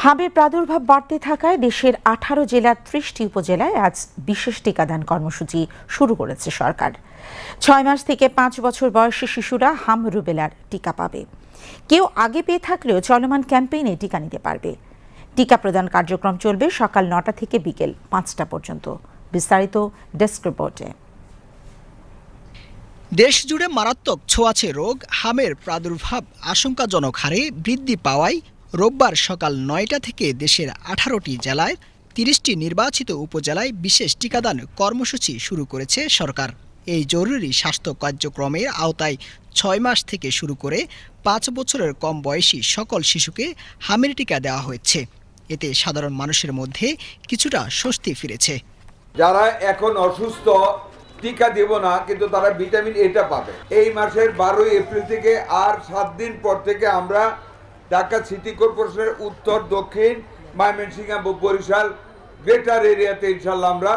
হামের প্রাদুর্ভাব বাড়তে থাকায় দেশের 18 জেলার 30টি উপজেলায় আজ বিশেষ টিকাদান কর্মসূচি শুরু করেছে সরকার। 6 মাস থেকে 5 বছর বয়সী শিশুরা হাম রুবেলার টিকা পাবে। কেউ আগে পেয়ে থাকলেও চলমান ক্যাম্পেইনে টিকা নিতে পারবে। টিকা প্রদান কার্যক্রম চলবে সকাল 9টা থেকে বিকেল 5টা পর্যন্ত। বিস্তারিত ডেস্ক রিপোর্টে। দেশ জুড়ে মারাত্মক ছোঁয়াচে রোগ হামের প্রাদুর্ভাব আশঙ্কাজনক হারে বৃদ্ধি পাওয়ায় রোববার সকাল 9টা থেকে দেশের 18টি জেলায় 30টি নির্বাচিত উপজেলায় বিশেষ টিকাদান কর্মসূচি শুরু করেছে সরকার। এই জরুরি স্বাস্থ্য কার্যক্রমের আওতায় 6 মাস থেকে শুরু করে 5 বছরের কম বয়সী সকল শিশুকে হামের টিকা দেওয়া হয়েছে। এতে সাধারণ মানুষের মধ্যে কিছুটা স্বস্তি ফিরেছে। যারা এখন অসুস্থ টিকা দেব না, কিন্তু তারা ভিটামিন এটা পাবে। এই মাসের 12 এপ্রিল থেকে আর 7 দিন পর থেকে আমরা ঢাকা সিটি কর্পোরেশনের উত্তর, দক্ষিণ, ময়মনসিংহ এবং বরিশাল গ্রেটার এরিয়াতে ইনশাল্লাহ আমরা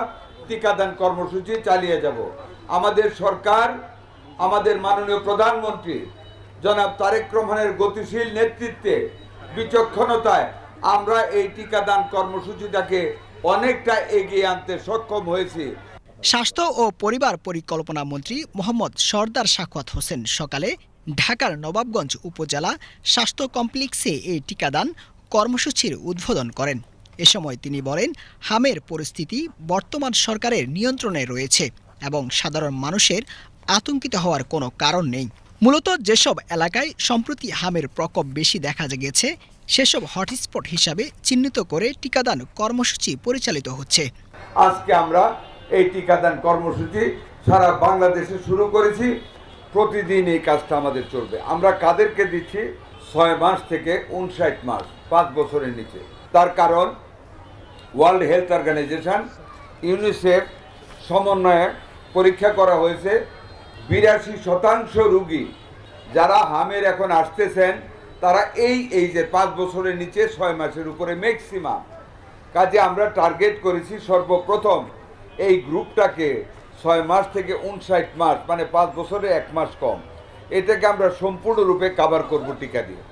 টিকাদান কর্মসূচি চালিয়ে যাব। আমাদের সরকার, আমাদের মাননীয় প্রধানমন্ত্রী জনাব তারেক রহমানের গতিশীল নেতৃত্বে, বিচক্ষণতায় আমরা এই টিকাদান কর্মসূচিটাকে অনেকটা এগিয়ে আনতে সক্ষম হয়েছি। স্বাস্থ্য ও পরিবার পরিকল্পনা মন্ত্রী মোহাম্মদ সরদার সাখাওয়াত হোসেন সকালে ঢাকার নবাবগঞ্জ উপজেলা স্বাস্থ্য কমপ্লেক্সে এই টিকাদান কর্মসূচির উদ্বোধন করেন। এ সময় তিনি বলেন, হামের পরিস্থিতি বর্তমান সরকারের নিয়ন্ত্রণে রয়েছে এবং সাধারণ মানুষের আতঙ্কিত হওয়ার কোনো কারণ নেই। মূলত যেসব এলাকায় সম্প্রতি হামের প্রকোপ বেশি দেখা গেছে সেসব হটস্পট হিসাবে চিহ্নিত করে টিকাদান কর্মসূচি পরিচালিত হচ্ছে। আজকে আমরা এই টিকাদান কর্মসূচি সারা বাংলাদেশে শুরু করেছি। প্রতিদিন এই কাজটা আমাদের চলবে। আমরা কাদেরকে দিচ্ছি? 6 মাস থেকে 59 মাস, 5 বছরের নিচে। তার কারণ ওয়ার্ল্ড হেলথ অর্গানাইজেশন, ইউনিসেফ সমন্বয়ে পরীক্ষা করা হয়েছে। 82% রোগী যারা হামের এখন আসতেছেন তারা এই যে 5 বছরের নিচে 6 মাসের উপরে ম্যাক্সিমাম। কাজে আমরা টার্গেট করেছি সর্বপ্রথম এই গ্রুপটাকে 6 মাস থেকে 59 মাস, মানে 5 বছরে 1 মাস কম, এটাকে আমরা সম্পূর্ণরূপে কাভার করব টিকা দিয়ে।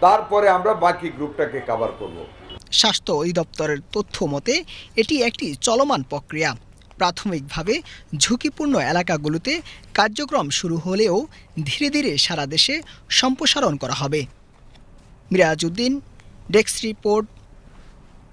তারপরে আমরা বাকি গ্রুপটাকে কাভার করব। স্বাস্থ্য অধিদপ্তরের তথ্য মতে এটি একটি চলমান প্রক্রিয়া। প্রাথমিকভাবে ঝুঁকিপূর্ণ এলাকাগুলোতে কার্যক্রম শুরু হলেও ধীরে ধীরে সারা দেশে সম্প্রসারণ করা হবে। Mirajuddin, desk report,